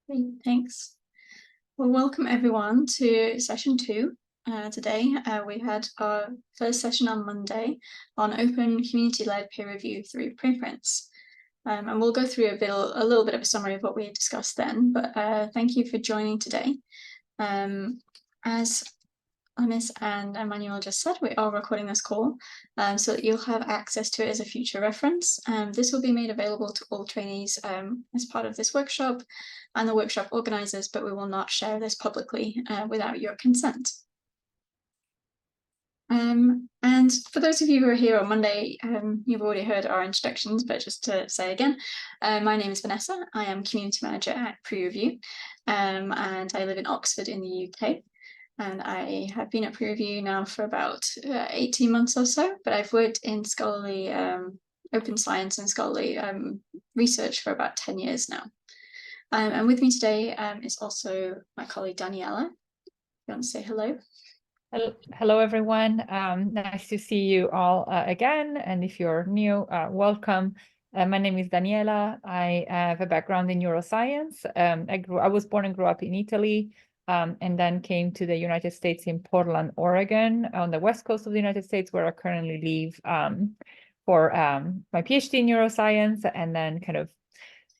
Great, thanks. Well, welcome everyone to session 2. Today we had our first session on Monday on open community-led peer review through preprints. And we'll go through a little bit of a summary of what we discussed then, but thank you for joining today. As Lamis and Emmanuel just said, we are recording this call so that you'll have access to it as a future reference. This will be made available to all trainees as part of this workshop and the workshop organisers, but we will not share this publicly without your consent. And for those of you who are here on Monday, you've already heard our introductions, but just to say again, my name is Vanessa. I am Community Manager at PREreview, and I live in Oxford in the UK. And I have been at PREreview now for about 18 months or so, but I've worked in scholarly open science and scholarly research for about 10 years now. And with me today is also my colleague Daniela. You want to say hello? Hello, everyone. Nice to see you all again. And if you're new, welcome. My name is Daniela. I have a background in neuroscience. I was born and grew up in Italy. And then came to the United States in Portland, Oregon, on the west coast of the United States, where I currently live for my PhD in neuroscience. And then kind of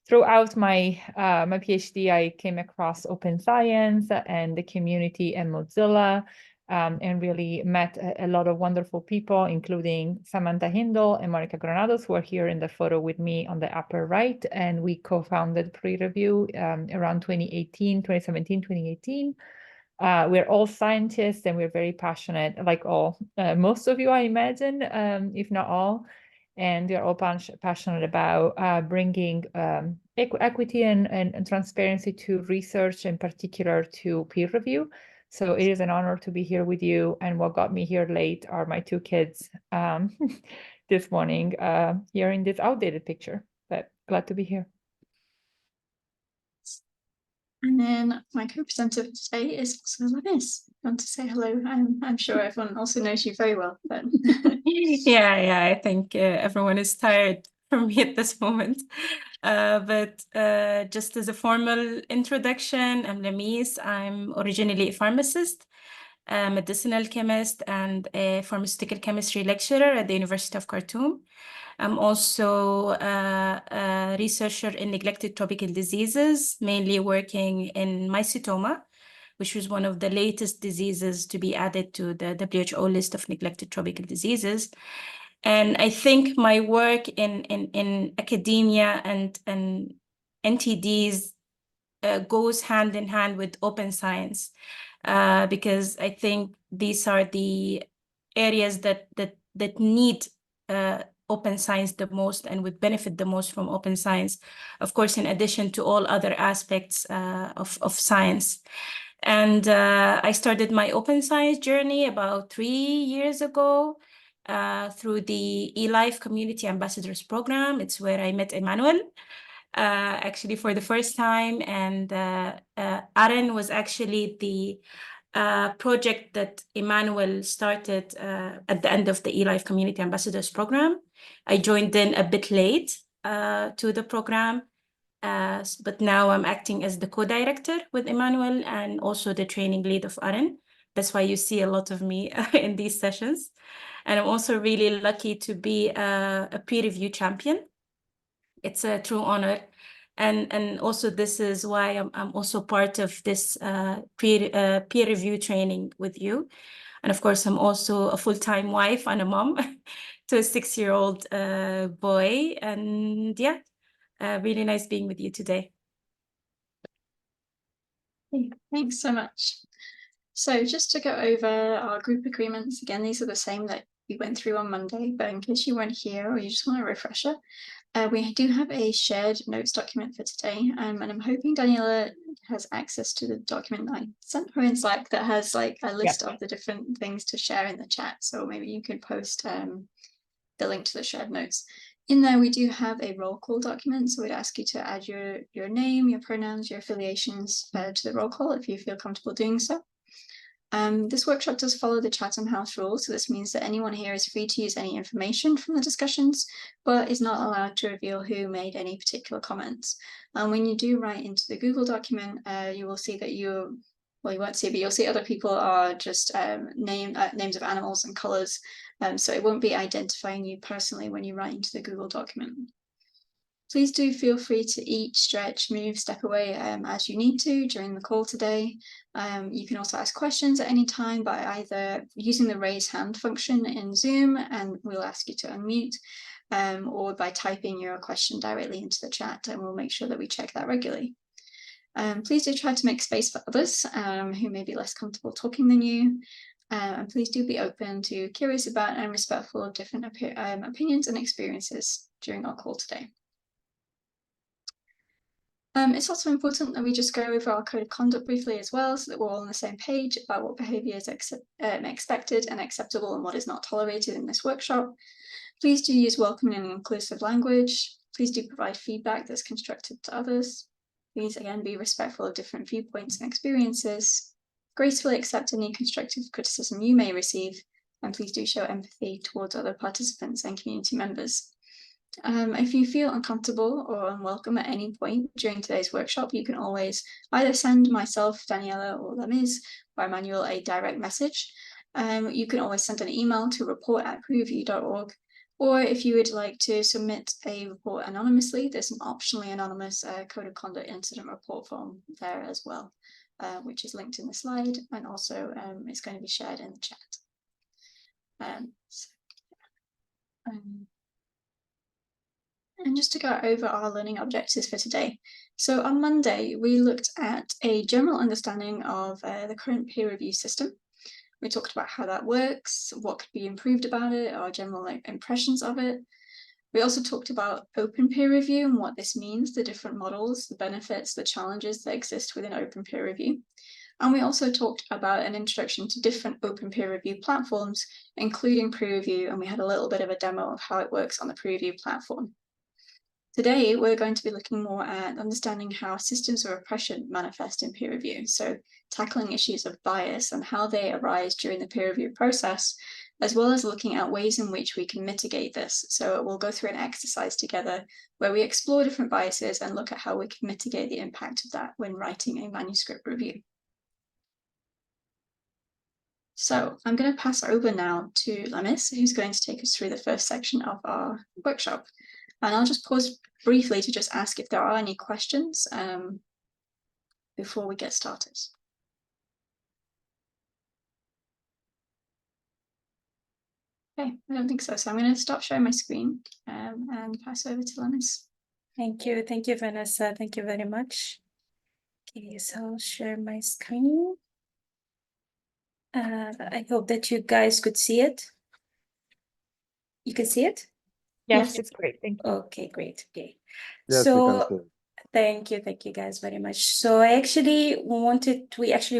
throughout my my PhD, I came across open science and the community and Mozilla, and really met a lot of wonderful people, including Samantha Hindle and Monica Granados, who are here in the photo with me on the upper right. And we co-founded PREreview around 2017, 2018. We're all scientists and we're very passionate, like most of you, I imagine, if not all. And we're all passionate about bringing equity and transparency to research, in particular to peer review. So it is an honor to be here with you. And what got me here late are my 2 kids this morning here in this outdated picture, but glad to be here. And then my co-presenter today is also Lamis. You want to say hello? I'm sure everyone also knows you very well. But yeah, I think everyone is tired from me at this moment. But just as a formal introduction, I'm Lamis. I'm originally a pharmacist, a medicinal chemist, and a pharmaceutical chemistry lecturer at the University of Khartoum. I'm also a researcher in neglected tropical diseases, mainly working in mycetoma, which was one of the latest diseases to be added to the WHO list of neglected tropical diseases. And I think my work in academia and NTDs goes hand in hand with open science, because I think these are the areas that need open science the most and would benefit the most from open science, of course, in addition to all other aspects of science. And I started my open science journey about 3 years ago through the eLife Community Ambassadors Program. It's where I met Emmanuel, actually for the first time. And AREN was actually the project that Emmanuel started at the end of the eLife Community Ambassadors Program. I joined in a bit late to the program, but now I'm acting as the co-director with Emmanuel and also the training lead of AREN. That's why you see a lot of me in these sessions. And I'm also really lucky to be a peer review champion. It's a true honor. And also this is why I'm also part of this peer review training with you. And of course, I'm also a full-time wife and a mom to a 6-year-old boy. And yeah, really nice being with you today. Thanks so much. So just to go over our group agreements, again, these are the same that we went through on Monday, but in case you weren't here or you just want a refresher, we do have a shared notes document for today, and I'm hoping Daniela has access to the document I sent her in Slack that has like a list of the different things to share in the chat. So maybe you could post the link to the shared notes. In there, we do have a roll call document, so we'd ask you to add your name, your pronouns, your affiliations to the roll call if you feel comfortable doing so. This workshop does follow the Chatham House rules, so this means that anyone here is free to use any information from the discussions, but is not allowed to reveal who made any particular comments. And when you do write into the Google document, you will see that you won't see, but you'll see other people are just names of animals and colours, so it won't be identifying you personally when you write into the Google document. Please do feel free to eat, stretch, move, step away as you need to during the call today. You can also ask questions at any time by either using the raise hand function in Zoom, and we'll ask you to unmute, or by typing your question directly into the chat, and we'll make sure that we check that regularly. Please do try to make space for others who may be less comfortable talking than you. And please do be open to curious about and respectful of different opinions and experiences during our call today. It's also important that we just go over our code of conduct briefly as well, so that we're all on the same page about what behaviour is expected and acceptable and what is not tolerated in this workshop. Please do use welcoming and inclusive language. Please do provide feedback that's constructive to others. Please, again, be respectful of different viewpoints and experiences. Gracefully accept any constructive criticism you may receive, and please do show empathy towards other participants and community members. If you feel uncomfortable or unwelcome at any point during today's workshop, you can always either send myself, Daniela, or Lamis, or Emmanuel a direct message. You can always send an email to report@PREreview.org, or if you would like to submit a report anonymously, there's an optionally anonymous code of conduct incident report form there as well, which is linked in the slide, and also it's going to be shared in the chat. And just to go over our learning objectives for today. So on Monday, we looked at a general understanding of the current peer review system. We talked about how that works, what could be improved about it, our general impressions of it. We also talked about open peer review and what this means, the different models, the benefits, the challenges that exist within open peer review. And we also talked about an introduction to different open peer review platforms, including PREreview, and we had a little bit of a demo of how it works on the PREreview platform. Today, we're going to be looking more at understanding how systems of oppression manifest in peer review, so tackling issues of bias and how they arise during the peer review process, as well as looking at ways in which we can mitigate this. So we'll go through an exercise together where we explore different biases and look at how we can mitigate the impact of that when writing a manuscript review. So I'm going to pass over now to Lamis, who's going to take us through the first section of our workshop. And I'll just pause briefly to just ask if there are any questions before we get started. Okay, I don't think so. So I'm going to stop sharing my screen and pass over to Lamis. Thank you, Vanessa. Thank you very much. Okay, so I'll share my screen. I hope that you guys could see it. You can see it? Yes, it's great. Thank you. Okay, great. Okay. Yes, So thank you guys very much. So we actually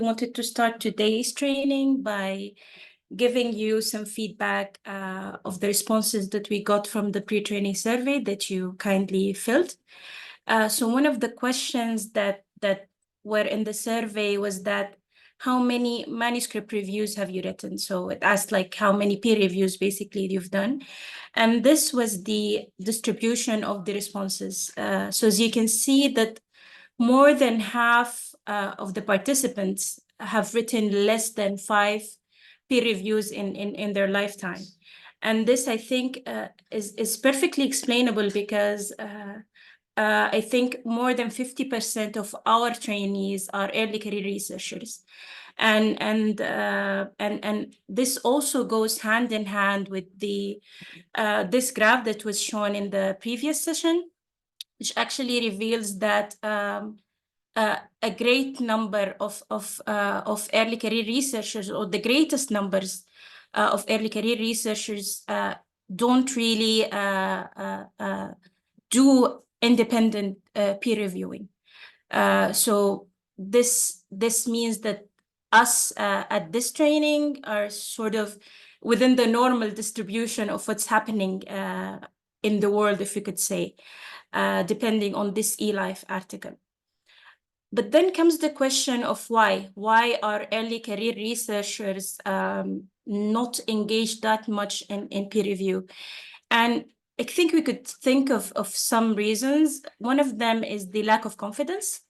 wanted to start today's training by giving you some feedback of the responses that we got from the pre-training survey that you kindly filled. So one of the questions that were in the survey was that how many manuscript reviews have you written? So it asked like how many peer reviews basically you've done. And this was the distribution of the responses. So as you can see that more than half of the participants have written less than 5 peer reviews in their lifetime. And this, I think, is perfectly explainable because I think more than 50% of our trainees are early career researchers. And this also goes hand in hand with the this graph that was shown in the previous session, which actually reveals that a great number of early career researchers, or the greatest numbers of early career researchers, don't really do independent peer reviewing. So this means that us at this training are sort of within the normal distribution of what's happening in the world, if you could say, depending on this eLife article. But then comes the question of why. Why are early career researchers not engaged that much in peer review? And I think we could think of some reasons. One of them is the lack of confidence.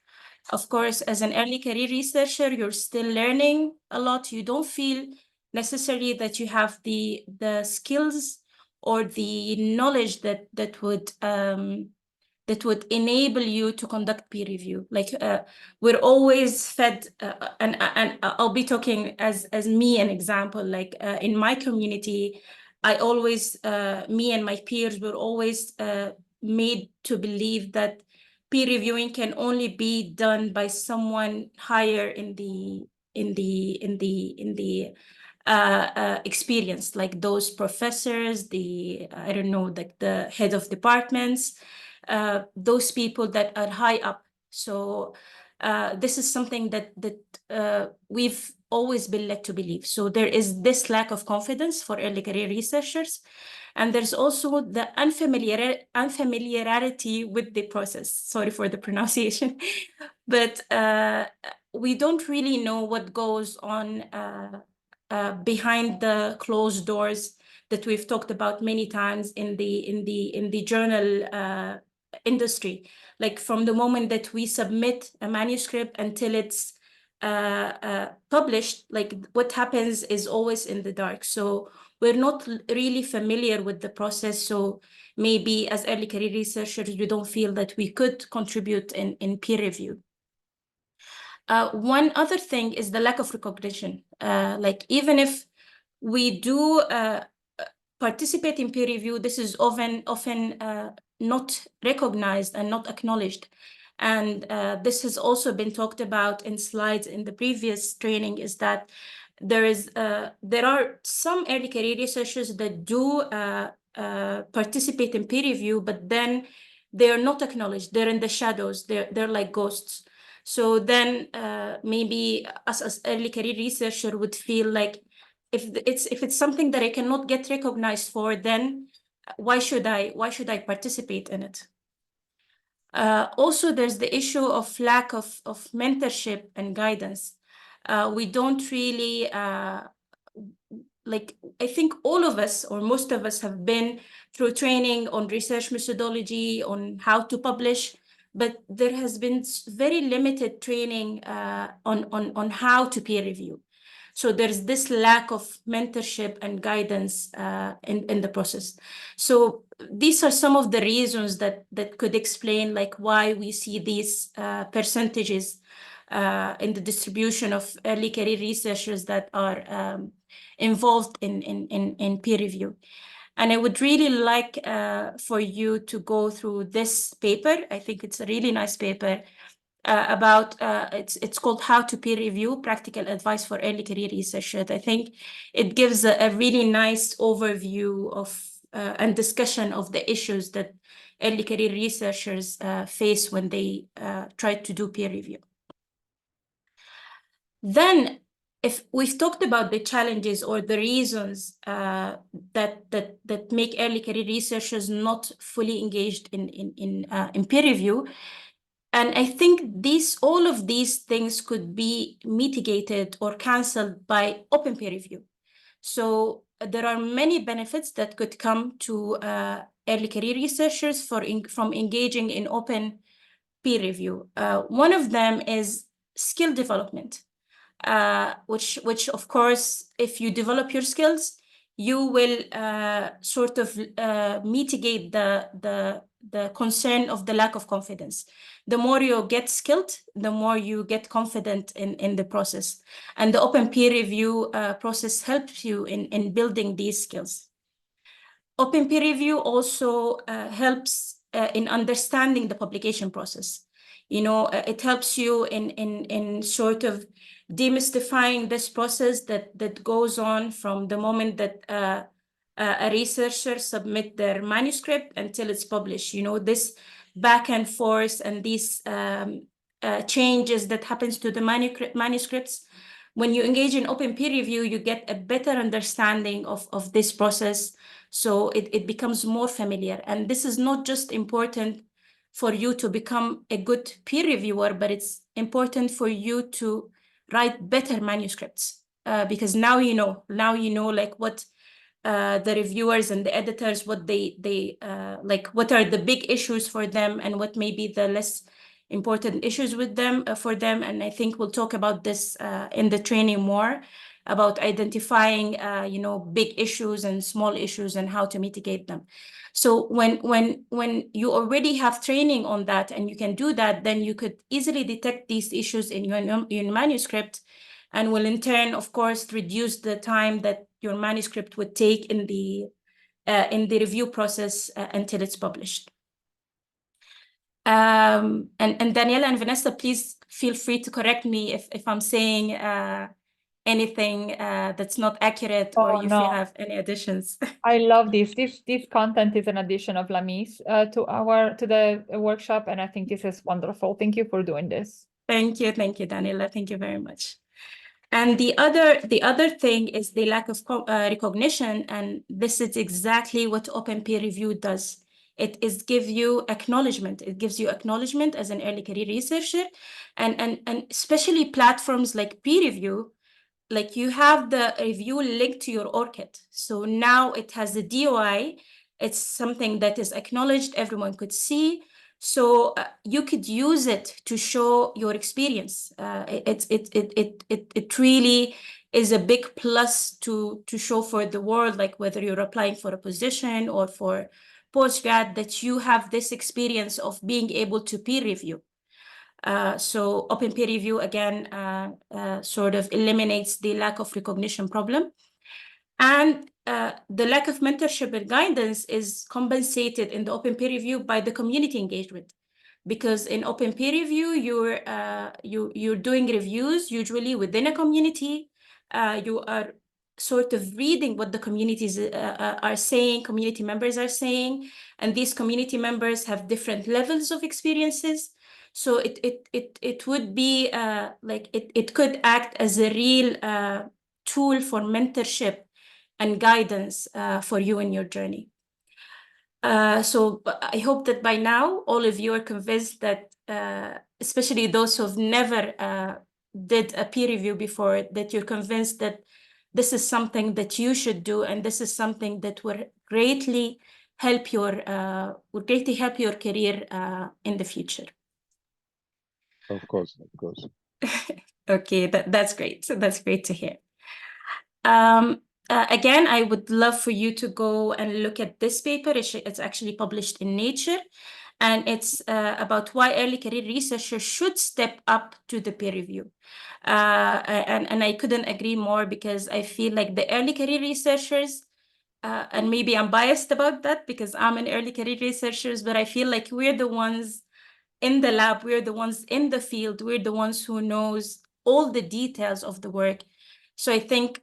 Of course, as an early career researcher, you're still learning a lot. You don't feel necessarily that you have the skills or the knowledge that would enable you to conduct peer review. Like we're always fed, and I'll be talking as me an example. Like in my community, I always, me and my peers were always made to believe that peer reviewing can only be done by someone higher in the experience, like those professors, I don't know, like the head of departments, those people that are high up. So this is something that we've always been led to believe. So there is this lack of confidence for early career researchers. And there's also the unfamiliarity with the process. Sorry for the pronunciation. But we don't really know what goes on behind the closed doors that we've talked about many times in the journal industry. Like from the moment that we submit a manuscript until it's published, like what happens is always in the dark. So we're not really familiar with the process. So maybe as early career researchers, we don't feel that we could contribute in peer review. One other thing is the lack of recognition. Like even if we do participate in peer review, this is often not recognized and not acknowledged. And this has also been talked about in slides in the previous training, is that there are some early career researchers that do participate in peer review, but then they are not acknowledged. They're in the shadows. They're like ghosts. So then maybe us as early career researcher would feel like if it's something that I cannot get recognized for, then why should I participate in it? Also, there's the issue of lack of mentorship and guidance. We don't really like, I think all of us or most of us have been through training on research methodology, on how to publish, but there has been very limited training on how to peer review. So there's this lack of mentorship and guidance in the process. So these are some of the reasons that could explain like why we see these percentages in the distribution of early career researchers that are involved in peer review. And I would really like for you to go through this paper. I think it's a really nice paper about it's called How to Peer Review, Practical Advice for Early Career Researchers. I think it gives a really nice overview of and discussion of the issues that early career researchers face when they try to do peer review. Then, if we've talked about the challenges or the reasons that make early career researchers not fully engaged in peer review, and I think all of these things could be mitigated or canceled by open peer review. So there are many benefits that could come to early career researchers from engaging in open peer review. One of them is skill development, which of course, if you develop your skills, you will sort of mitigate the concern of the lack of confidence. The more you get skilled, the more you get confident in the process. And the open peer review process helps you in building these skills. Open peer review also helps in understanding the publication process. You know, it helps you in sort of demystifying this process that goes on from the moment that a researcher submit their manuscript until it's published. You know, this back and forth and these changes that happens to the manuscripts. When you engage in open peer review, you get a better understanding of this process. So it becomes more familiar. And this is not just important for you to become a good peer reviewer, but it's important for you to write better manuscripts, because now you know like what the reviewers and the editors, what they like, what are the big issues for them and what may be the less important issues with them, for them. And I think we'll talk about this in the training more, about identifying big issues and small issues and how to mitigate them. So when you already have training on that and you can do that, then you could easily detect these issues in your manuscript, and will in turn, of course, reduce the time that your manuscript would take in the review process until it's published. And Daniela and Vanessa, please feel free to correct me if I'm saying anything that's not accurate, or if you have any additions. I love this. This content is an addition of Lamis to the workshop, and I think this is wonderful. Thank you for doing this. Thank you, Daniela. Thank you very much. And the other thing is the lack of recognition, and this is exactly what open peer review does. It gives you acknowledgement. It gives you acknowledgement as an early career researcher, and especially platforms like PREreview, like you have the review linked to your ORCID. So now it has the DOI. It's something that is acknowledged, everyone could see. So you could use it to show your experience. It really is a big plus to show for the world, like whether you're applying for a position or for postgrad, that you have this experience of being able to peer review. So open peer review, again, sort of eliminates the lack of recognition problem. And the lack of mentorship and guidance is compensated in the open peer review by the community engagement. Because in open peer review, you're doing reviews usually within a community. You are sort of reading what the communities are saying, community members are saying, and these community members have different levels of experiences. So it would be like it could act as a real tool for mentorship and guidance for you in your journey. So I hope that by now all of you are convinced that, especially those who've never did a peer review before, that you're convinced that this is something that you should do, and this is something that will greatly help your career in the future. Of course. Okay, that's great. So that's great to hear. Again, I would love for you to go and look at this paper. It's actually published in Nature, and it's about why early career researchers should step up to the peer review. And I couldn't agree more, because I feel like the early career researchers, and maybe I'm biased about that because I'm an early career researcher, but I feel like we're the ones in the lab, we're the ones in the field, we're the ones who knows all the details of the work. So I think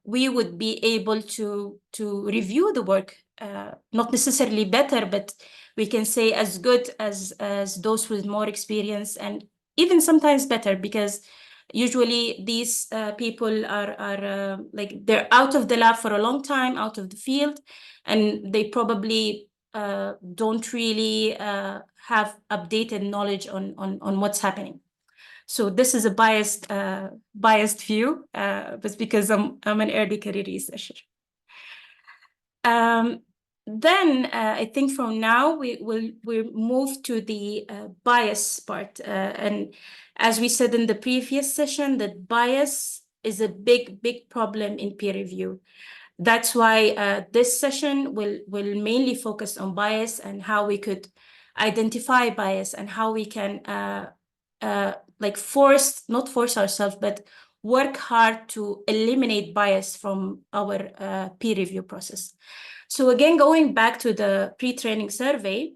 we would be able to review the work, not necessarily better, but we can say as good as those with more experience, and even sometimes better, because usually these people are like, they're out of the lab for a long time, out of the field, and they probably don't really have updated knowledge on what's happening. So this is a biased view, but because I'm an early career researcher. Then I think from now we'll move to the bias part. And as we said in the previous session, that bias is a big problem in peer review. That's why this session will mainly focus on bias and how we could identify bias, and how we can like not force ourselves, but work hard to eliminate bias from our peer review process. So again, going back to the pre-training survey,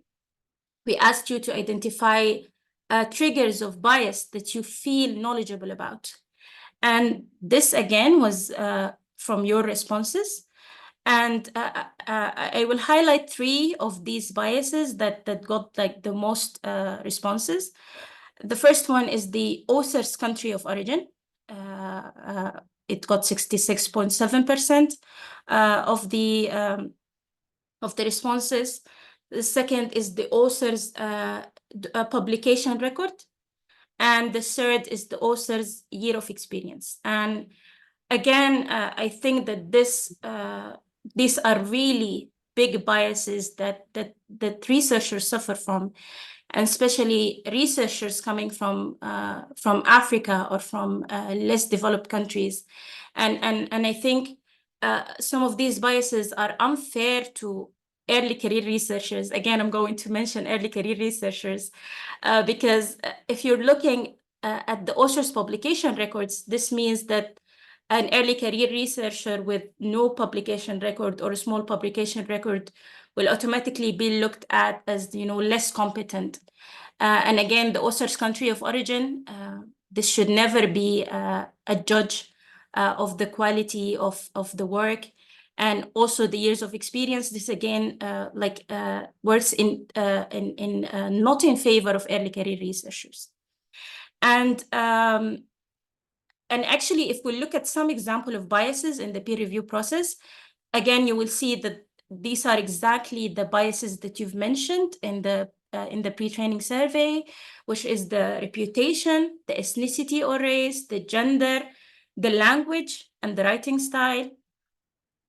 we asked you to identify triggers of bias that you feel knowledgeable about. And this again was from your responses. And I will highlight 3 of these biases that got like the most responses. The first one is the author's country of origin. It got 66.7% of the responses. The second is the author's publication record. And the third is the author's year of experience. And again, I think that these are really big biases that researchers suffer from, and especially researchers coming from Africa or from less developed countries. And I think some of these biases are unfair to early career researchers. Again, I'm going to mention early career researchers because if you're looking at the author's publication records, this means that an early career researcher with no publication record or a small publication record will automatically be looked at as, less competent. And again, the author's country of origin, this should never be a judge of the quality of the work. And also the years of experience, this again, works not in favor of early career researchers. And actually, if we look at some example of biases in the peer review process, again, you will see that these are exactly the biases that you've mentioned in the pre-training survey, which is the reputation, the ethnicity or race, the gender, the language and the writing style,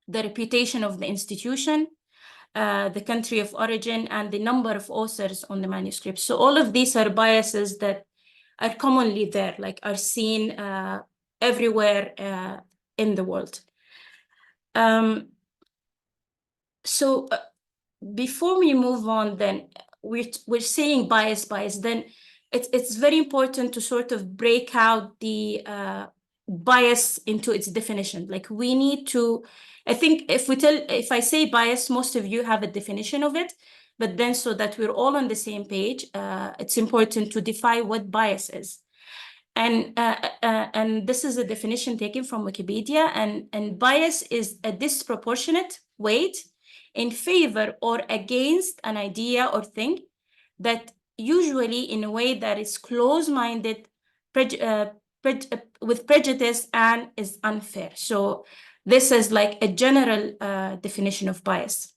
the reputation of the institution, the country of origin, and the number of authors on the manuscript. So all of these are biases that are commonly there, like are seen everywhere in the world. So before we move on, then we're saying bias, then it's very important to sort of break out the bias into its definition. Like we need to, I think if I say bias, most of you have a definition of it, but then so that we're all on the same page, it's important to define what bias is. And this is a definition taken from Wikipedia, and bias is a disproportionate weight in favor or against an idea or thing that usually in a way that is close-minded, with prejudice, and is unfair. So this is like a general definition of bias.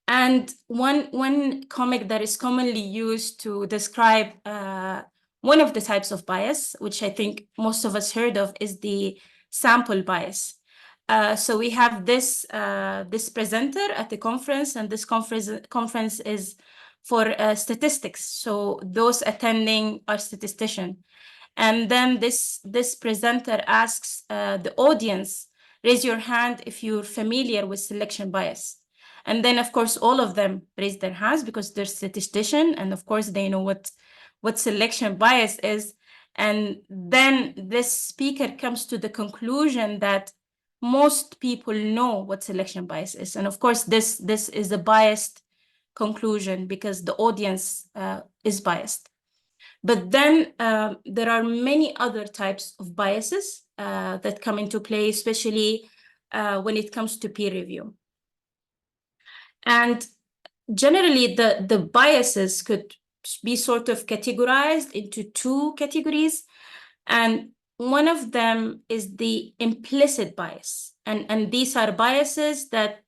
And one comic that is commonly used to describe one of the types of bias, which I think most of us heard of, is the sample bias. So we have this presenter at the conference, and this conference is for statistics. So those attending are statisticians. And then this presenter asks the audience, raise your hand if you're familiar with selection bias. And then, of course, all of them raise their hands because they're statisticians, and of course they know what selection bias is. And then this speaker comes to the conclusion that most people know what selection bias is. And of course, this is a biased conclusion because the audience is biased. But then there are many other types of biases that come into play, especially when it comes to peer review. And generally, the biases could be sort of categorized into two categories. And one of them is the implicit bias. And these are biases that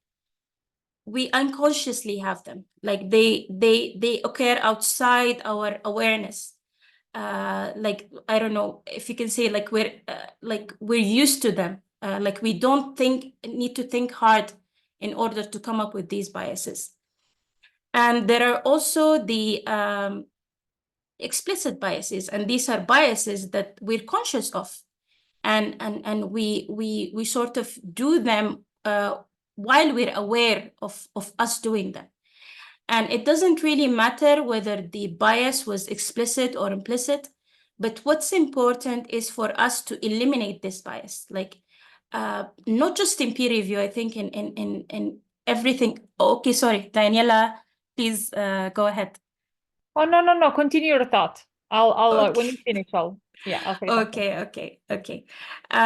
we unconsciously have them. Like they occur outside our awareness. Like, I don't know if you can say, like we're used to them. Like we don't need to think hard in order to come up with these biases. And there are also the explicit biases, and these are biases that we're conscious of, and we sort of do them while we're aware of us doing them. And it doesn't really matter whether the bias was explicit or implicit, but what's important is for us to eliminate this bias, like not just in peer review, I think in everything. Okay, sorry, Daniela, please go ahead. Oh, no, continue your thought. I'll Okay. When you finish, I'll say something. Okay.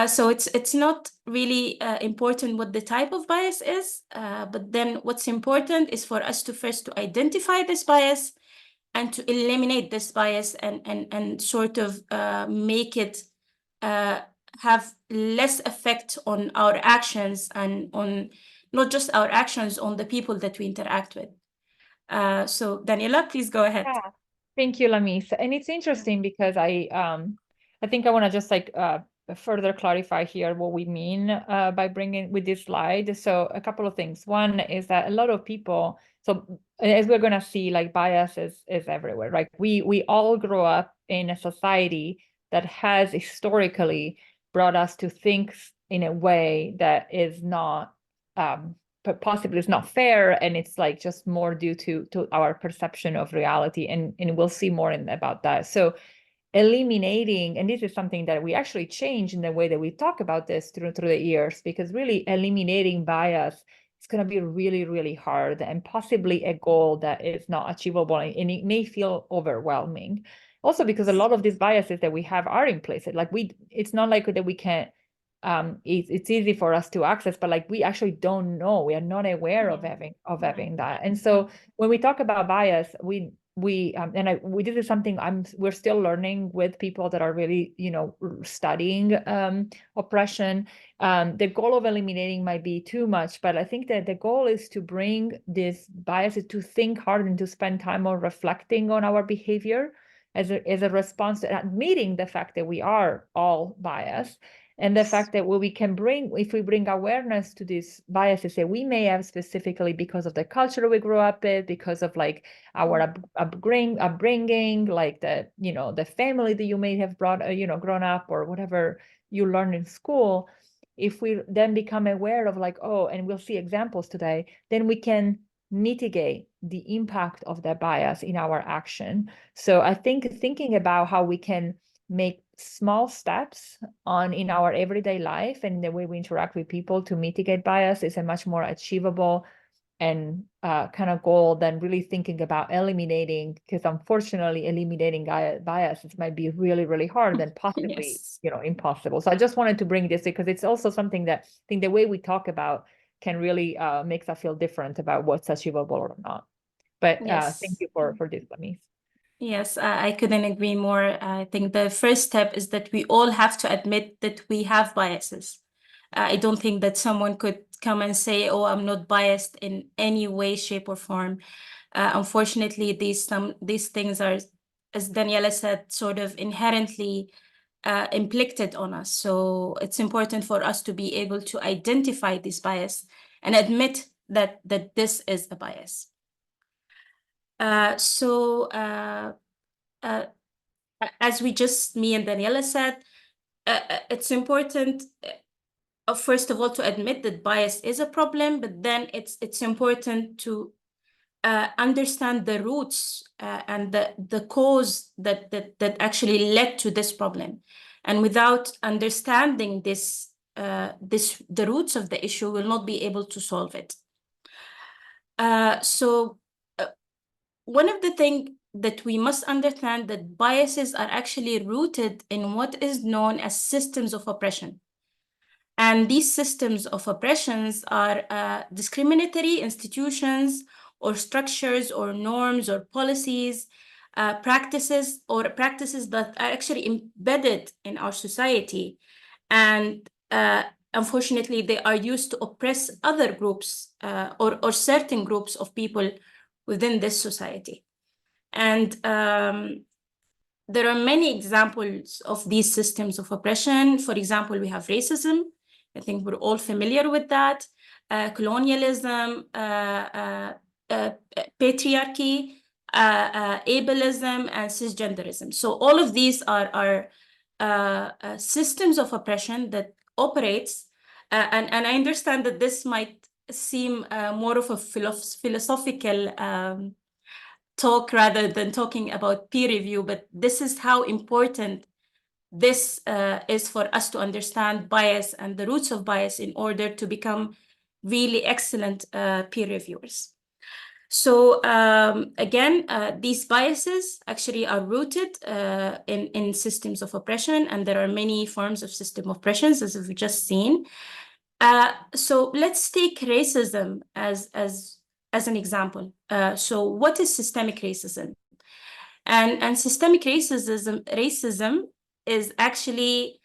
So it's not really important what the type of bias is, but then what's important is for us to first to identify this bias and to eliminate this bias and sort of make it have less effect on our actions and on not just our actions, on the people that we interact with. So Daniela, please go ahead. Yeah. Thank you, Lamis. And it's interesting because I think I want to just like further clarify here what we mean by bringing with this slide. So a couple of things. One is that a lot of people, so as we're going to see, like bias is everywhere, right? We all grow up in a society that has historically brought us to think in a way that is not but possibly it's not fair, and it's like just more due to our perception of reality, and we'll see more about that. So eliminating, and this is something that we actually change in the way that we talk about this through the years, because really eliminating bias is going to be really, really hard and possibly a goal that is not achievable, and it may feel overwhelming. Also because a lot of these biases that we have are implicit. Like it's not like that we can't it's easy for us to access, but like we actually don't know, we are not aware of having that. And so when we talk about bias, we this is something we're still learning with people that are really, you know, studying oppression. The goal of eliminating might be too much, but I think that the goal is to bring these biases, to think hard and to spend time on reflecting on our behavior as a response to admitting the fact that we are all biased. And the fact that we can bring, if we bring awareness to these biases that we may have specifically because of the culture we grew up in, because of like our upbringing, like the, you know, the family that you may have grown up, or whatever you learned in school. If we then become aware of like, oh, and we'll see examples today, then we can mitigate the impact of that bias in our action. So I think thinking about how we can make small steps in our everyday life and the way we interact with people to mitigate bias is a much more achievable and kind of goal than really thinking about eliminating, because unfortunately eliminating biases might be really, really hard and possibly impossible. So I just wanted to bring this because it's also something that I think the way we talk about can really makes us feel different about what's achievable or not. But thank you for this, Lamis. Yes, I couldn't agree more. I think the first step is that we all have to admit that we have biases. I don't think that someone could come and say, oh, I'm not biased in any way, shape, or form. Unfortunately, these things are, as Daniela said, sort of inherently inflicted on us. So it's important for us to be able to identify this bias and admit that this is a bias. As me and Daniela said, it's important, first of all, to admit that bias is a problem, but then it's important to understand the roots and the cause that actually led to this problem. And without understanding the roots of the issue, we'll not be able to solve it. One of the things that we must understand that biases are actually rooted in what is known as systems of oppression. And these systems of oppressions are discriminatory institutions or structures or norms or policies, practices that are actually embedded in our society. And unfortunately, they are used to oppress other groups or certain groups of people within this society. And there are many examples of these systems of oppression. For example, we have racism. I think we're all familiar with that. Colonialism, patriarchy, ableism, and cisgenderism. So all of these are systems of oppression that operates. And I understand that this might seem more of a philosophical talk rather than talking about peer review, but this is how important this is for us to understand bias and the roots of bias in order to become really excellent peer reviewers. So again, these biases actually are rooted in systems of oppression, and there are many forms of system of oppressions, as we've just seen. So let's take racism as an example. So what is systemic racism? And systemic racism is actually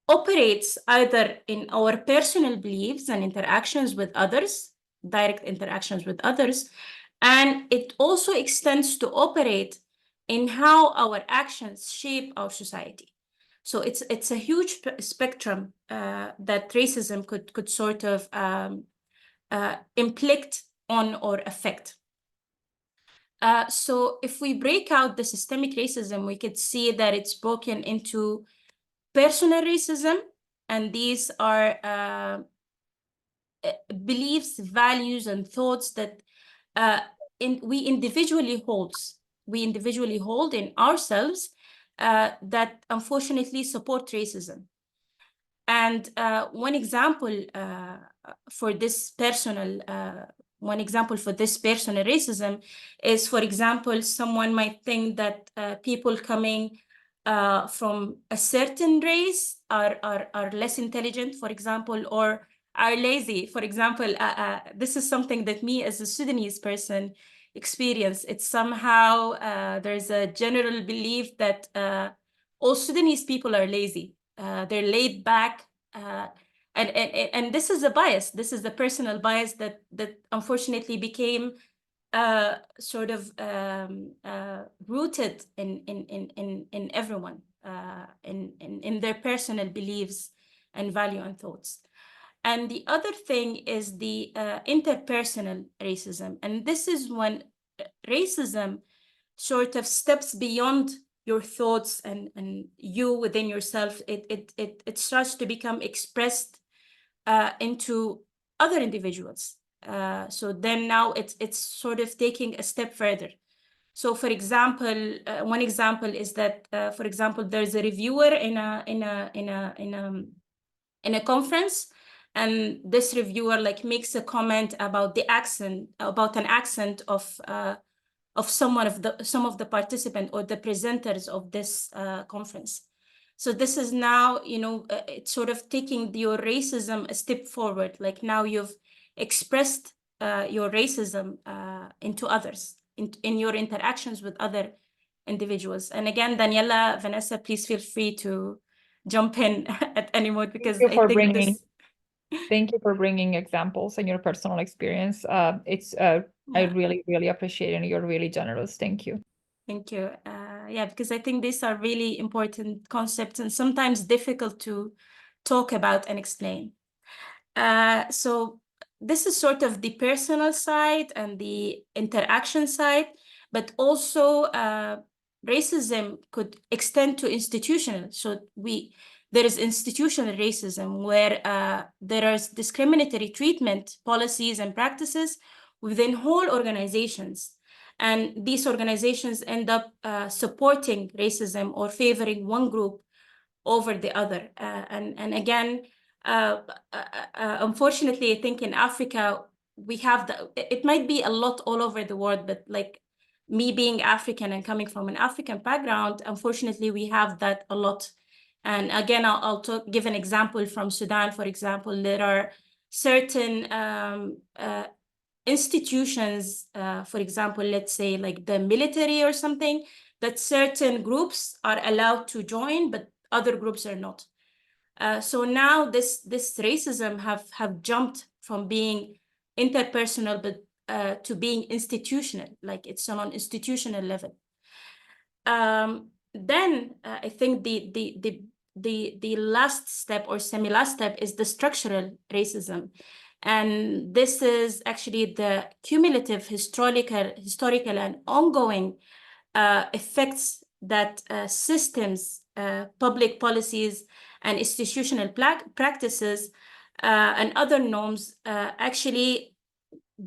operates either in our personal beliefs and interactions with others direct interactions with others. And it also extends to operate in how our actions shape our society. So it's a huge spectrum that racism could sort of inflict on or affect. So if we break out the systemic racism, we could see that it's broken into personal racism, and these are beliefs, values, and thoughts that we individually hold in ourselves that unfortunately support racism. And one example for this personal racism is, for example, someone might think that people coming from a certain race are less intelligent, for example, or are lazy. For example, this is something that me as a Sudanese person experience. It's somehow there's a general belief that all Sudanese people are lazy. They're laid back, and this is a bias. This is a personal bias that unfortunately became sort of rooted in everyone, in their personal beliefs and value and thoughts. And the other thing is the interpersonal racism, and this is when racism sort of steps beyond your thoughts and you within yourself. It starts to become expressed into other individuals. So then now it's sort of taking a step further. So for example, one example is that, for example, there's a reviewer in a conference, and this reviewer like makes a comment about the accent, about an accent of some of the participants or the presenters of this conference. So this is now, it's sort of taking your racism a step forward. Like now you've expressed your racism into others, in your interactions with other individuals. And again, Daniela, Vanessa, please feel free to jump in at any moment, because I think this... Thank you for bringing examples and your personal experience. I really, really appreciate it, and you're really generous. Thank you. Thank you. Yeah, because I think these are really important concepts and sometimes difficult to talk about and explain. So this is sort of the personal side and the interaction side, but also racism could extend to institutional. So there is institutional racism, where there is discriminatory treatment policies and practices within whole organizations. And these organizations end up supporting racism or favoring one group over the other. And again, unfortunately, I think in Africa, we have it might be a lot all over the world, but like me being African and coming from an African background, unfortunately, we have that a lot. And again, I'll give an example from Sudan. For example, there are certain institutions, for example, let's say like the military or something, that certain groups are allowed to join, but other groups are not. So now this racism have jumped from being interpersonal, but to being institutional, like it's on an institutional level. Then I think the last step or semi-last step is the structural racism. And this is actually the cumulative historical and ongoing effects that systems, public policies, and institutional practices and other norms actually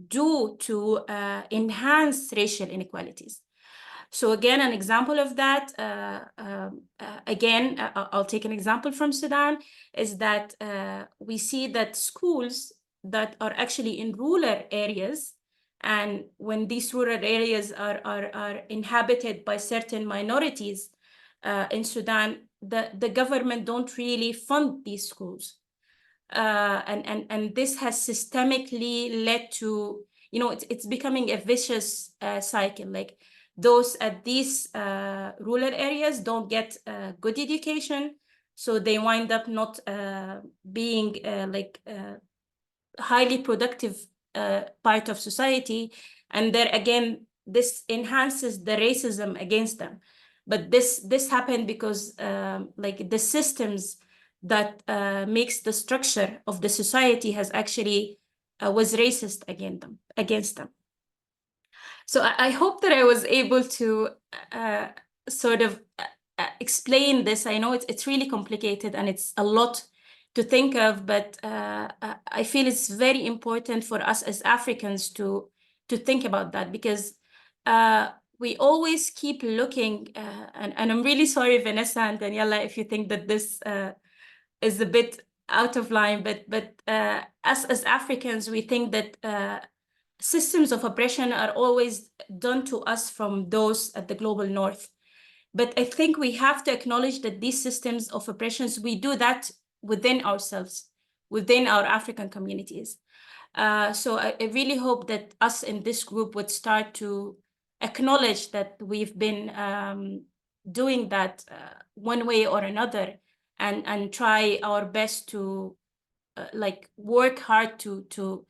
do to enhance racial inequalities. So again, an example of that, again, I'll take an example from Sudan, is that we see that schools that are actually in rural areas, and when these rural areas are inhabited by certain minorities in Sudan, the government don't really fund these schools. And this has systemically led to, it's becoming a vicious cycle. Like those at these rural areas don't get good education, so they wind up not being highly productive part of society, and there again, this enhances the racism against them. But this happened because like the systems that makes the structure of the society has actually was racist against them. So I hope that I was able to sort of explain this. I know it's really complicated and it's a lot to think of, but I feel it's very important for us as Africans to think about that, because we always keep looking, and I'm really sorry, Vanessa and Daniela, if you think that this is a bit out of line, but us as Africans, we think that systems of oppression are always done to us from those at the global north. But I think we have to acknowledge that these systems of oppressions, we do that within ourselves, within our African communities. So I really hope that us in this group would start to acknowledge that we've been doing that one way or another, and try our best to like work hard to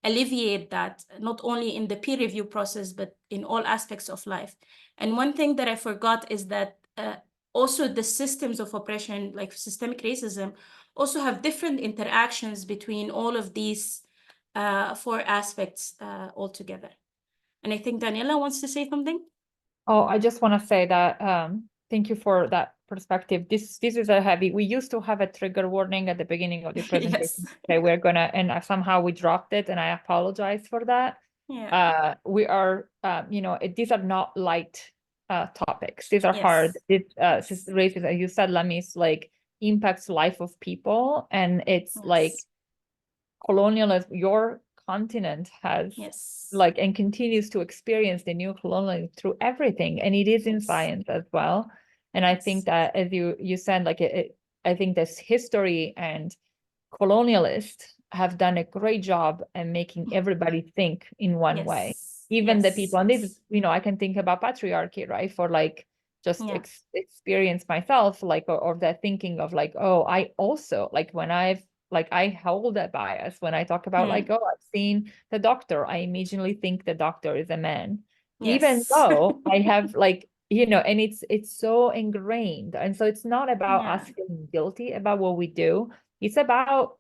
alleviate that, not only in the peer review process, but in all aspects of life. And one thing that I forgot is that also the systems of oppression, like systemic racism, also have different interactions between all of these four aspects altogether. And I think Daniela wants to say something. Oh, I just want to say that thank you for that perspective. This is a heavy. We used to have a trigger warning at the beginning of the presentation. Yes. Okay, we're gonna, and somehow we dropped it, and I apologize for that. Yeah. We are, you know, these are not light topics. These are hard. It racism, as you said, Lamis, like impacts life of people, and it's like colonialism. Your continent has like, and continues to experience the new colonialism through everything, and it is in science as well. And I think that, as you said, like I think this history and colonialists have done a great job at making everybody think in one way, even the people. And this, you know, I can think about patriarchy, right? For like just experience myself, like, or that thinking of like, oh, I also, like, when I hold that bias when I talk about like, oh, I've seen the doctor, I immediately think the doctor is a man, even though I have like, you know, and it's so ingrained. And so it's not about us feeling guilty about what we do. It's about,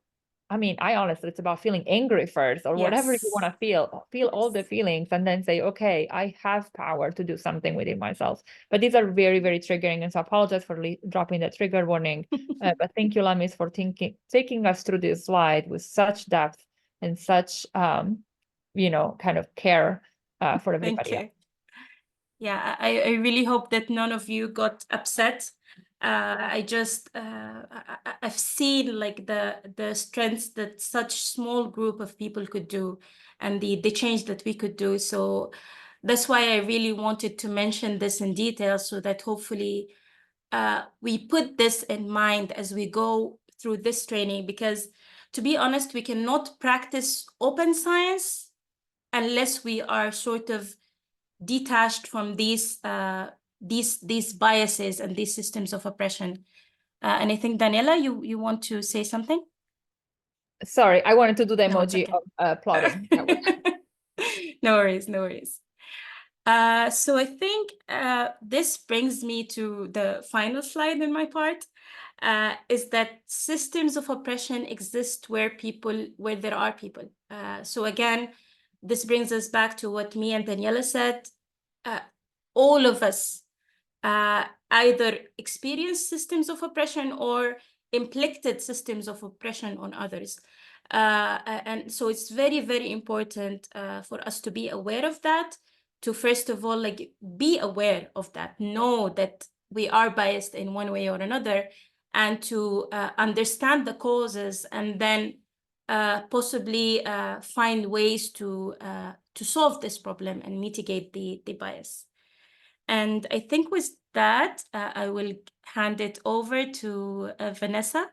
I mean, it's about feeling angry first, or whatever you want to feel all the feelings, and then say, okay, I have power to do something within myself. But these are very, very triggering. And so I apologize for dropping the trigger warning. But thank you, Lamis, for taking us through this slide with such depth and such, you know, kind of care for everybody. Thank you. Yeah, I really hope that none of you got upset. I've seen like the strengths that such small group of people could do, and the change that we could do. So that's why I really wanted to mention this in detail, so that hopefully we put this in mind as we go through this training. Because to be honest, we cannot practice open science unless we are sort of detached from these biases and these systems of oppression. And I think, Daniela, you want to say something? Sorry, I wanted to do the emoji of applauding. No worries, no worries. So I think this brings me to the final slide in my part, is that systems of oppression exist where there are people. So again, this brings us back to what me and Daniela said. All of us either experience systems of oppression or inflicted systems of oppression on others. And so it's very, very important for us to be aware of that, to first of all, like, be aware of that, know that we are biased in one way or another, and to understand the causes, and then possibly find ways to solve this problem and mitigate the bias. And I think with that, I will hand it over to Vanessa.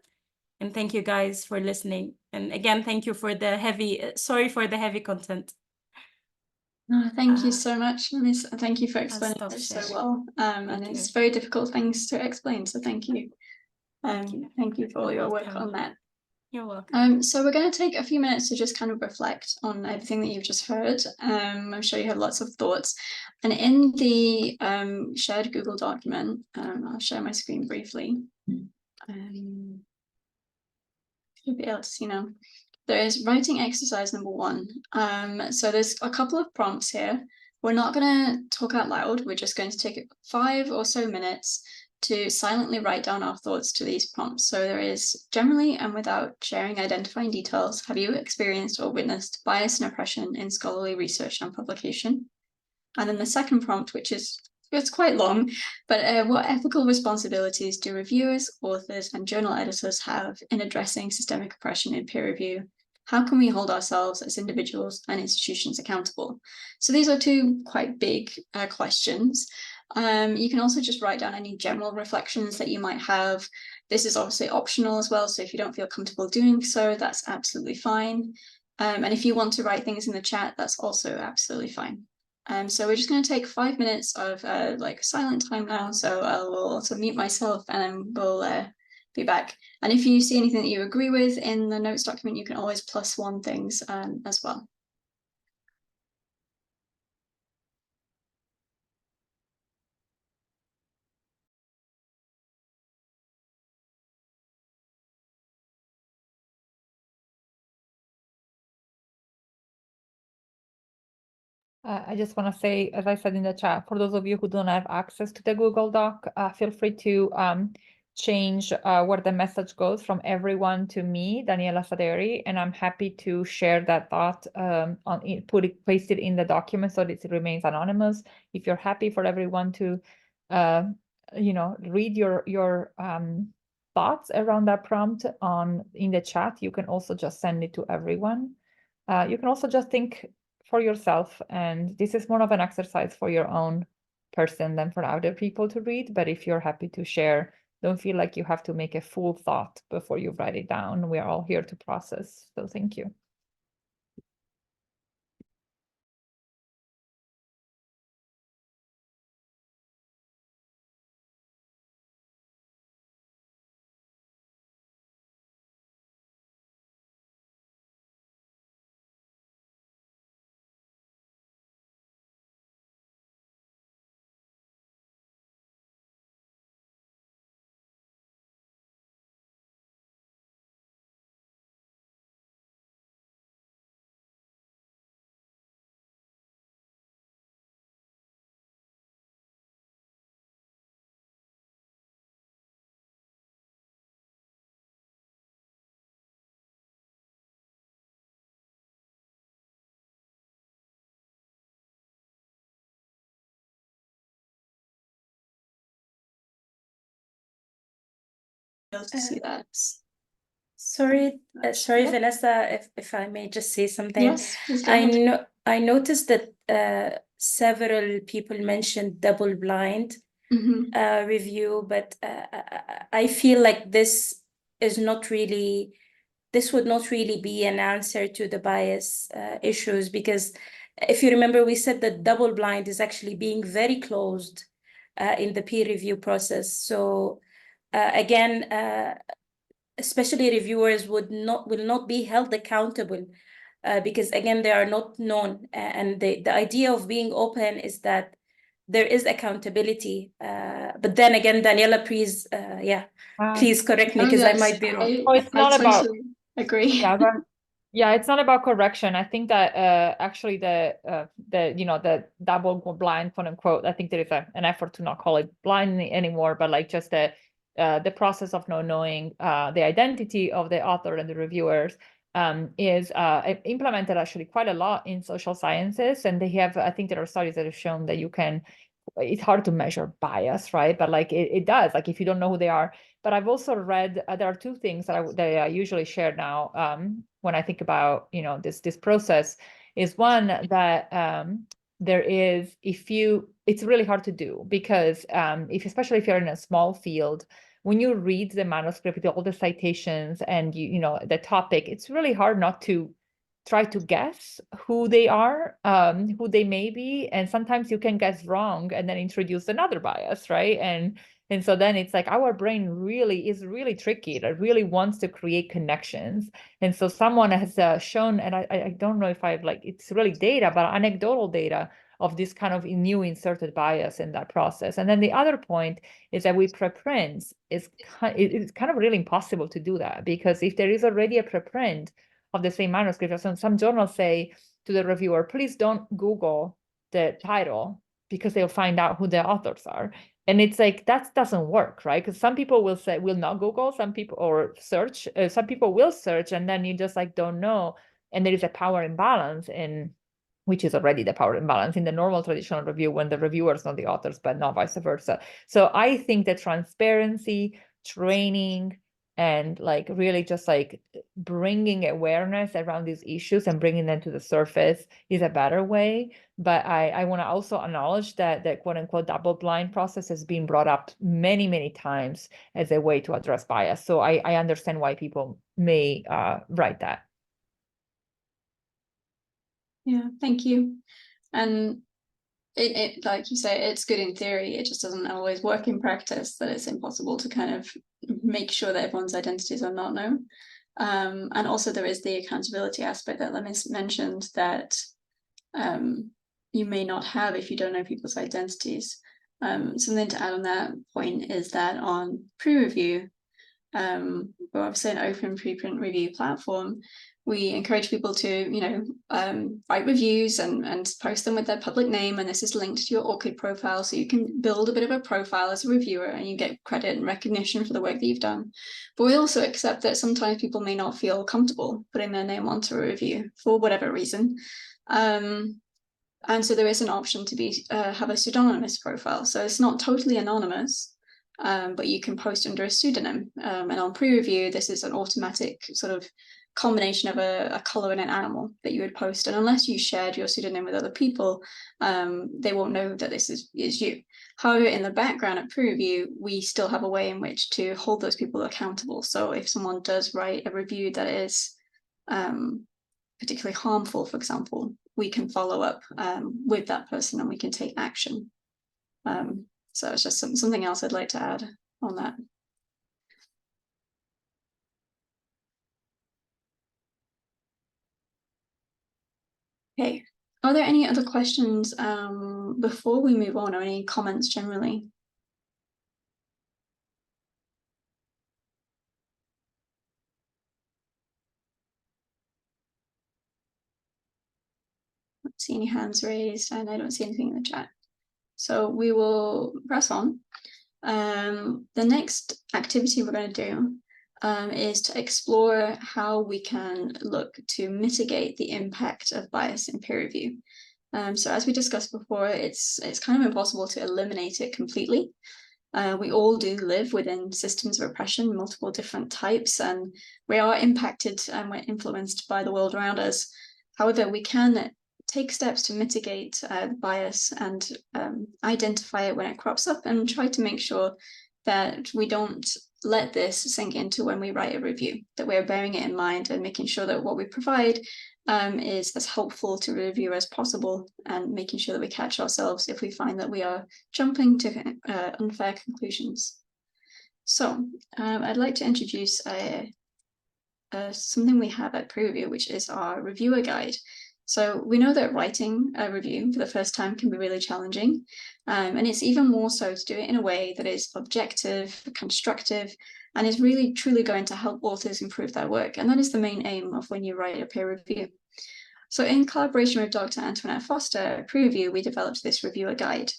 And thank you guys for listening. And again, thank you for the sorry for the heavy content. No, thank you so much, Lamis. Thank you for explaining it so well. And it's very difficult things to explain, so thank you. Thank you for all your work on that. You're welcome. So we're going to take a few minutes to just kind of reflect on everything that you've just heard. I'm sure you have lots of thoughts. And in the shared Google document, I'll share my screen briefly. You'll be able to see now. There is writing exercise number 1. So there's a couple of prompts here. We're not going to talk out loud. We're just going to take 5 or so minutes to silently write down our thoughts to these prompts. So there is generally and without sharing identifying details, have you experienced or witnessed bias and oppression in scholarly research and publication? And then the second prompt, which is it's quite long, but what ethical responsibilities do reviewers, authors, and journal editors have in addressing systemic oppression in peer review? How can we hold ourselves as individuals and institutions accountable? So these are 2 quite big questions. You can also just write down any general reflections that you might have. This is obviously optional as well, so if you don't feel comfortable doing so, that's absolutely fine. And if you want to write things in the chat, that's also absolutely fine. So we're just going to take 5 minutes of like silent time now. So I will also mute myself and then we'll be back. And if you see anything that you agree with in the notes document, you can always +1 things as well. I just want to say, as I said in the chat, for those of you who don't have access to the Google Doc, feel free to change where the message goes from everyone to me, Daniela Saderi, and I'm happy to share that thought paste it in the document so that it remains anonymous. If you're happy for everyone to, read your thoughts around that prompt in the chat, you can also just send it to everyone. You can also just think for yourself, and this is more of an exercise for your own person than for other people to read. But if you're happy to share, don't feel like you have to make a full thought before you write it down. We're all here to process. So thank you. To see that. Sorry, Yeah. Vanessa, if I may just say something. Yes, please go ahead. I noticed that several people mentioned double-blind review, but I feel like this would not really be an answer to the bias issues, because if you remember, we said that double-blind is actually being very closed in the peer review process. So again, especially reviewers will not be held accountable because again, they are not known. And the idea of being open is that there is accountability. But then again, Daniela, please, please correct me because I might be wrong. It's not about. Totally agree. Yeah, it's not about correction. I think that actually the double blind, quote unquote, I think there is an effort to not call it blind anymore, but like just the process of not knowing the identity of the author and the reviewers is implemented actually quite a lot in social sciences. And they have, I think there are studies that have shown that it's hard to measure bias, right? But like it does, like if you don't know who they are. But I've also read, there are 2 things that I usually share now when I think about, this process is one that there is, it's really hard to do because especially if you're in a small field, when you read the manuscript with all the citations and the topic, it's really hard not to try to guess who they are, who they may be, and sometimes you can guess wrong and then introduce another bias, right? And so then it's like our brain is really tricky. It really wants to create connections. And so someone has shown, and I don't know if I've it's really data, but anecdotal data of this kind of new inserted bias in that process. And then the other point is that with preprints, it's kind of really impossible to do that, because if there is already a preprint of the same manuscript, some journals say to the reviewer, please don't Google the title because they'll find out who the authors are. And it's like, that doesn't work, right? Because some people will not Google, some people, or search, some people will search, and then you just don't know. And there is a power imbalance which is already the power imbalance in the normal traditional review when the reviewers know the authors, but not vice versa. So I think that transparency, training, and really just bringing awareness around these issues and bringing them to the surface is a better way. But I want to also acknowledge that the quote unquote double blind process has been brought up many, many times as a way to address bias. So I understand why people may write that. Yeah, thank you. And it like you say, it's good in theory, it just doesn't always work in practice, that it's impossible to kind of make sure that everyone's identities are not known. And also there is the accountability aspect that Lamis mentioned that you may not have if you don't know people's identities. Something to add on that point is that on PREreview, we're obviously an open preprint review platform. We encourage people to, write reviews and post them with their public name. And this is linked to your ORCID profile. So you can build a bit of a profile as a reviewer and you get credit and recognition for the work that you've done. But we also accept that sometimes people may not feel comfortable putting their name onto a review for whatever reason. And so there is an option to have a pseudonymous profile. So it's not totally anonymous, but you can post under a pseudonym. And on PREreview, this is an automatic sort of combination of a color and an animal that you would post. And unless you shared your pseudonym with other people, they won't know that this is you. However, in the background at PREreview, we still have a way in which to hold those people accountable. So if someone does write a review that is particularly harmful, for example, we can follow up with that person and we can take action. So it's just something else I'd like to add on that. Okay, are there any other questions before we move on, or any comments generally? I don't see any hands raised and I don't see anything in the chat. So we will press on. The next activity we're going to do is to explore how we can look to mitigate the impact of bias in peer review. So as we discussed before, it's kind of impossible to eliminate it completely. We all do live within systems of oppression, multiple different types, and we are impacted and we're influenced by the world around us. However, we can take steps to mitigate bias and identify it when it crops up and try to make sure that we don't let this sink into when we write a review, that we're bearing it in mind and making sure that what we provide is as helpful to the reviewer as possible, and making sure that we catch ourselves if we find that we are jumping to unfair conclusions. So I'd like to introduce something we have at PREreview, which is our reviewer guide. So we know that writing a review for the first time can be really challenging, and it's even more so to do it in a way that is objective, constructive, and is really truly going to help authors improve their work. And that is the main aim of when you write a peer review. So in collaboration with Dr. Antoinette Foster at PREreview, we developed this reviewer guide,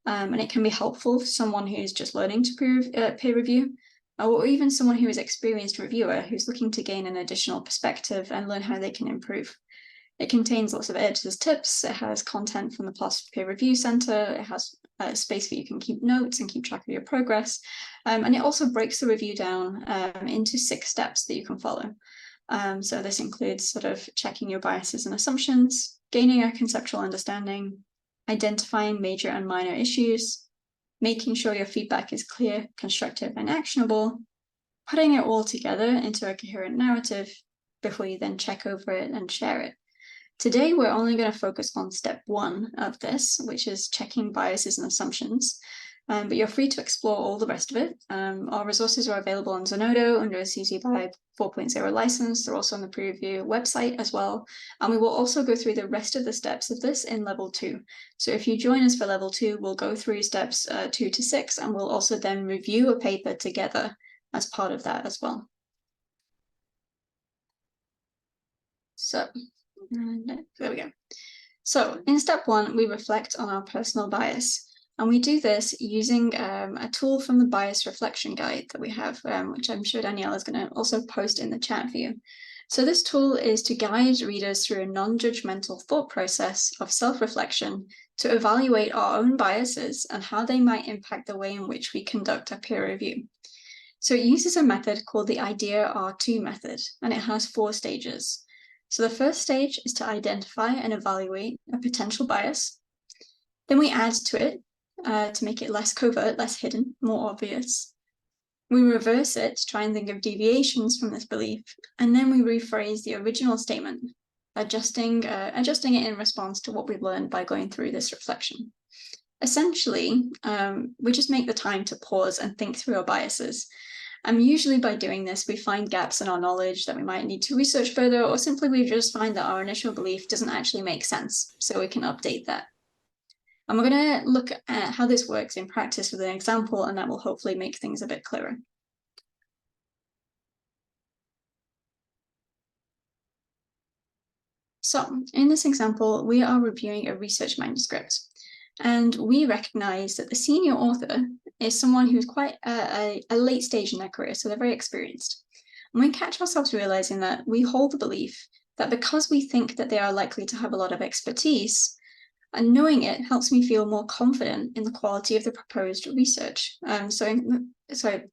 and it can be helpful for someone who's just learning to peer review, or even someone who is an experienced reviewer who's looking to gain an additional perspective and learn how they can improve. It contains lots of editor's tips. It has content from the PLOS Peer Review Center. It has a space where you can keep notes and keep track of your progress. And it also breaks the review down into 6 steps that you can follow. So this includes sort of checking your biases and assumptions, gaining a conceptual understanding, identifying major and minor issues, making sure your feedback is clear, constructive, and actionable, putting it all together into a coherent narrative, before you then check over it and share it. Today, we're only going to focus on step 1 of this, which is checking biases and assumptions. But you're free to explore all the rest of it. Our resources are available on Zenodo under a CC BY 4.0 license. They're also on the PREreview website as well. And we will also go through the rest of the steps of this in level 2. So if you join us for level 2, we'll go through steps 2 to 6, and we'll also then review a paper together as part of that as well. So there we go. So in step 1, we reflect on our personal bias. And we do this using a tool from the bias reflection guide that we have, which I'm sure Daniela is going to also post in the chat for you. So this tool is to guide readers through a non-judgmental thought process of self-reflection to evaluate our own biases and how they might impact the way in which we conduct a peer review. So it uses a method called the IDEA R2 method, and it has 4 stages. So the first stage is to identify and evaluate a potential bias. Then we add to it to make it less covert, less hidden, more obvious. We reverse it to try and think of deviations from this belief, and then we rephrase the original statement, adjusting it in response to what we've learned by going through this reflection. Essentially, we just make the time to pause and think through our biases. And usually by doing this, we find gaps in our knowledge that we might need to research further, or simply we just find that our initial belief doesn't actually make sense, so we can update that. And we're going to look at how this works in practice with an example, and that will hopefully make things a bit clearer. So in this example, we are reviewing a research manuscript, and we recognize that the senior author is someone who's quite a late stage in their career, so they're very experienced. And we catch ourselves realizing that we hold the belief that because we think that they are likely to have a lot of expertise, and knowing it helps me feel more confident in the quality of the proposed research. So it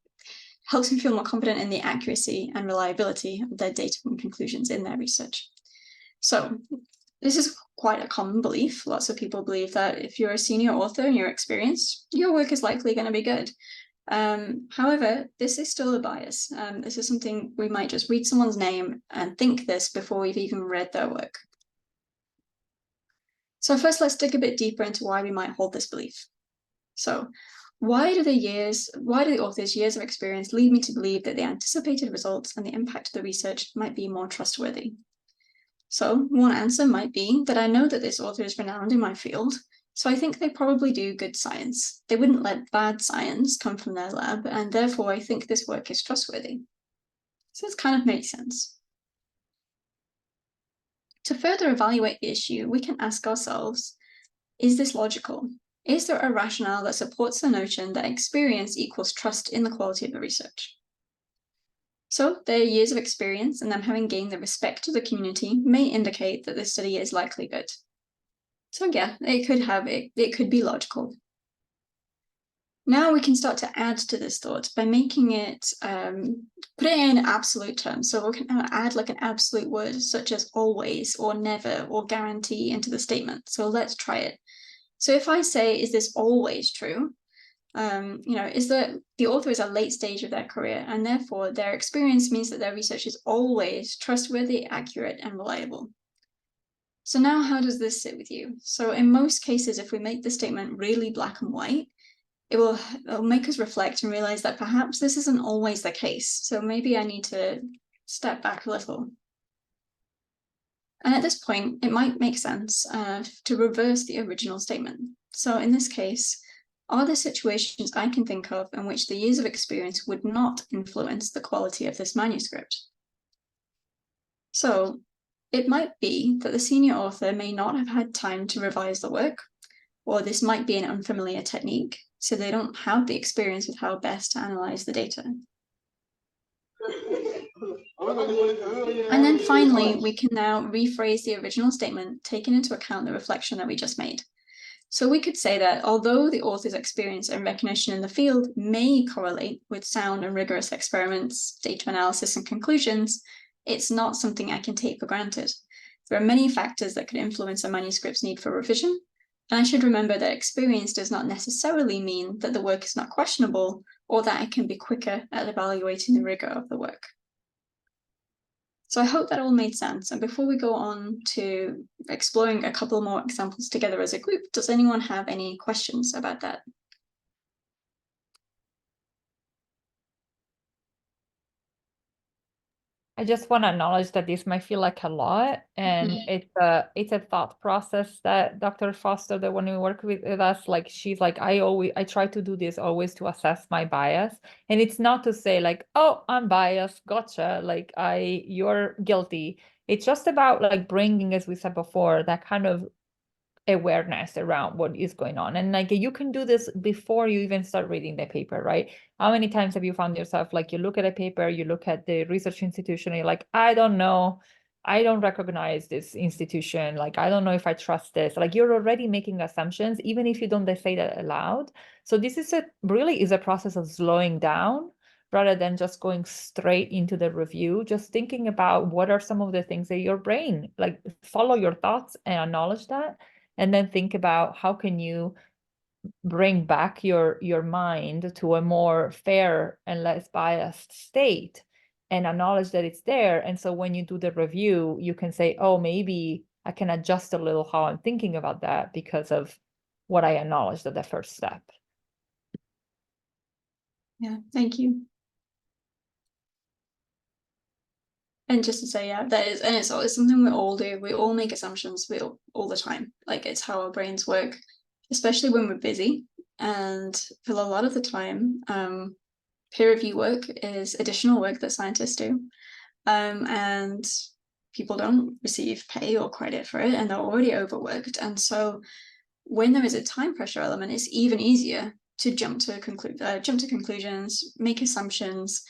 helps me feel more confident in the accuracy and reliability of their data and conclusions in their research. So this is quite a common belief. Lots of people believe that if you're a senior author and you're experienced, your work is likely going to be good. However, this is still a bias. This is something we might just read someone's name and think this before we've even read their work. So first, let's dig a bit deeper into why we might hold this belief. So why do the author's years of experience lead me to believe that the anticipated results and the impact of the research might be more trustworthy? So one answer might be that I know that this author is renowned in my field, so I think they probably do good science. They wouldn't let bad science come from their lab, and therefore I think this work is trustworthy. So this kind of makes sense. To further evaluate the issue, we can ask ourselves, is this logical? Is there a rationale that supports the notion that experience equals trust in the quality of the research? So their years of experience and them having gained the respect of the community may indicate that this study is likely good. So yeah, it could be logical. Now we can start to add to this thought by making it, put it in absolute terms. So we can add like an absolute word such as always or never or guarantee into the statement. So let's try it. So if I say, is this always true? Is that the author is a late stage of their career, and therefore their experience means that their research is always trustworthy, accurate, and reliable. So now how does this sit with you? So in most cases, if we make the statement really black and white, it'll make us reflect and realize that perhaps this isn't always the case. So maybe I need to step back a little. And at this point, it might make sense to reverse the original statement. So in this case, are there situations I can think of in which the years of experience would not influence the quality of this manuscript? So it might be that the senior author may not have had time to revise the work, or this might be an unfamiliar technique, so they don't have the experience with how best to analyze the data. And then finally, we can now rephrase the original statement, taking into account the reflection that we just made. So we could say that although the author's experience and recognition in the field may correlate with sound and rigorous experiments, data analysis, and conclusions, it's not something I can take for granted. There are many factors that could influence a manuscript's need for revision, and I should remember that experience does not necessarily mean that the work is not questionable or that I can be quicker at evaluating the rigor of the work. So I hope that all made sense. And before we go on to exploring a couple more examples together as a group, does anyone have any questions about that? I just want to acknowledge that this might feel like a lot, and it's a thought process that Dr. Foster, the one who worked with us, like she's like, I try to do this always to assess my bias, and it's not to say like, oh, I'm biased, gotcha, like you're guilty. It's just about like bringing, as we said before, that kind of awareness around what is going on. And like you can do this before you even start reading the paper, right? How many times have you found yourself like you look at a paper, you look at the research institution, and you're like, I don't know, I don't recognize this institution, like I don't know if I trust this. Like you're already making assumptions even if you don't say that aloud. So this is really is a process of slowing down rather than just going straight into the review, just thinking about what are some of the things that your brain, like follow your thoughts and acknowledge that, and then think about how can you bring back your mind to a more fair and less biased state and acknowledge that it's there. And so when you do the review, you can say, oh, maybe I can adjust a little how I'm thinking about that because of what I acknowledged at the first step. Yeah, thank you. And just to say, yeah, that is, and it's something we all do. We all make assumptions all the time. Like it's how our brains work, especially when we're busy. And for a lot of the time, peer review work is additional work that scientists do. And people don't receive pay or credit for it, and they're already overworked. And so when there is a time pressure element, it's even easier to jump to conclusions, make assumptions,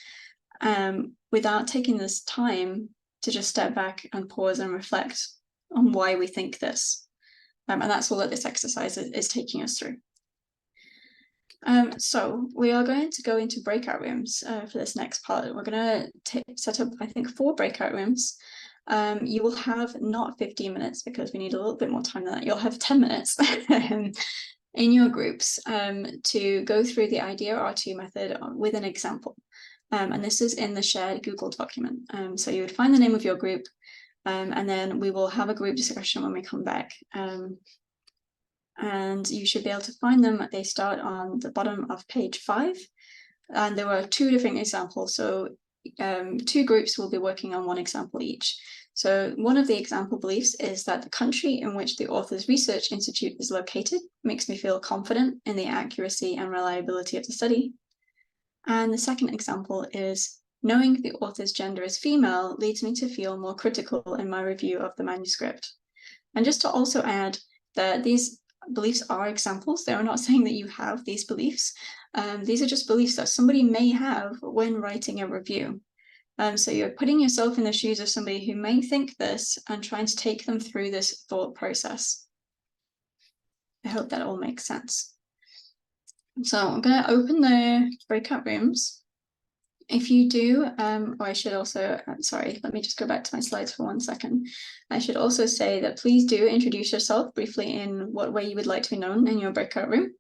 without taking this time to just step back and pause and reflect on why we think this. And that's all that this exercise is taking us through. So we are going to go into breakout rooms for this next part. We're going to set up, I think, 4 breakout rooms. You will have not 15 minutes because we need a little bit more time than that. You'll have 10 minutes in your groups to go through the IDEA R2 method with an example. And this is in the shared Google document. So you would find the name of your group, and then we will have a group discussion when we come back. And you should be able to find them. They start on the bottom of page 5. And there were 2 different examples. So 2 groups will be working on 1 example each. So one of the example beliefs is that the country in which the author's research institute is located makes me feel confident in the accuracy and reliability of the study. And the second example is, knowing the author's gender is female leads me to feel more critical in my review of the manuscript. And just to also add that these beliefs are examples. They are not saying that you have these beliefs. These are just beliefs that somebody may have when writing a review. So you're putting yourself in the shoes of somebody who may think this and trying to take them through this thought process. I hope that all makes sense. So I'm going to open the breakout rooms. If you do, I should also, sorry, let me just go back to my slides for 1 second. I should also say that please do introduce yourself briefly in what way you would like to be known in your breakout room.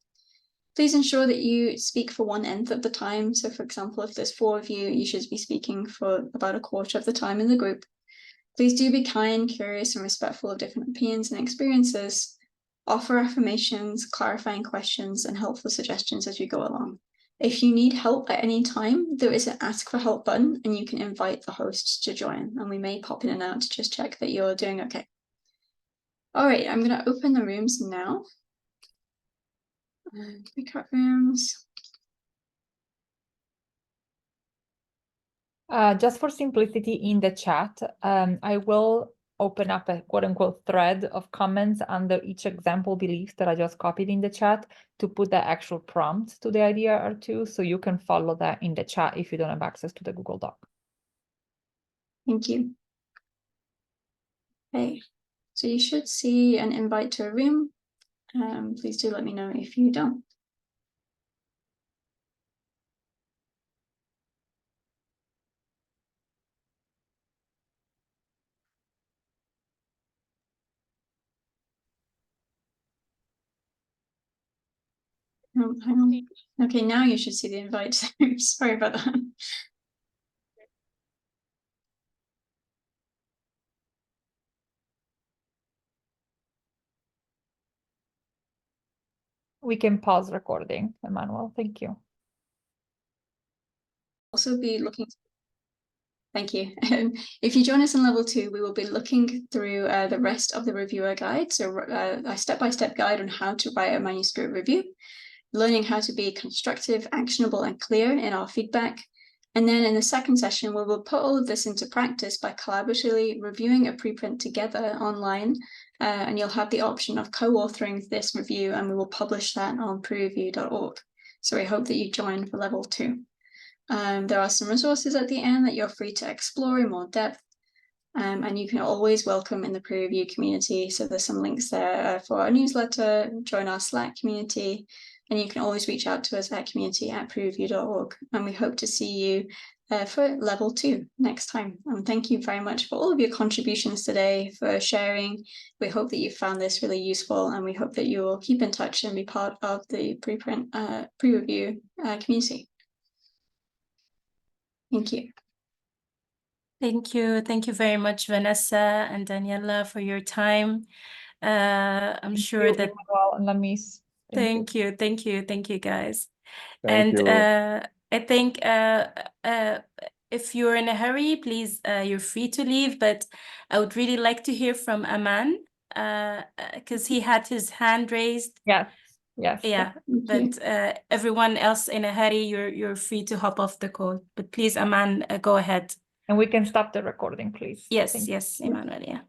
Please ensure that you speak for 1/10 of the time. So for example, if there's 4 of you, you should be speaking for about 1/4 of the time in the group. Please do be kind, curious, and respectful of different opinions and experiences. Offer affirmations, clarifying questions, and helpful suggestions as you go along. If you need help at any time, there is an ask for help button and you can invite the hosts to join, and we may pop in and out to just check that you're doing okay. All right, I'm going to open the rooms now. Breakout rooms. Just for simplicity in the chat, I will open up a quote-unquote thread of comments under each example belief that I just copied in the chat to put the actual prompt to the IDEA R2, so you can follow that in the chat if you don't have access to the Google Doc. Thank you. Okay, so you should see an invite to a room. Please do let me know if you don't. Oh, hang on. Okay, now you should see the invite. Sorry about that. We can pause recording, Emmanuel. Thank you. Also be looking. Thank you. If you join us in level 2, we will be looking through the rest of the reviewer guide. So a step-by-step guide on how to write a manuscript review, learning how to be constructive, actionable, and clear in our feedback. And then in the second session, we will put all of this into practice by collaboratively reviewing a preprint together online. And you'll have the option of co-authoring this review, and we will publish that on PREreview.org. So we hope that you join for level 2. There are some resources at the end that you're free to explore in more depth. And you can always welcome in the PREreview community. So there's some links there for our newsletter, join our Slack community, and you can always reach out to us at community@PREreview.org. And we hope to see you for level 2 next time. And thank you very much for all of your contributions today, for sharing. We hope that you found this really useful, and we hope that you will keep in touch and be part of the PREreview community. Thank you. Thank you. Thank you very much, Vanessa and Daniela, for your time. I'm sure that. Emmanuel and Lamis. Thank you. Thank you. Thank you, guys. Thank you. I think if you're in a hurry, please, you're free to leave. But I would really like to hear from Aman, because he had his hand raised. Yes. Yes. Yeah, but everyone else in a hurry, you're free to hop off the call. But please, Aman, go ahead. And we can stop the recording, please. Yes, yes, Emmanuel, yeah.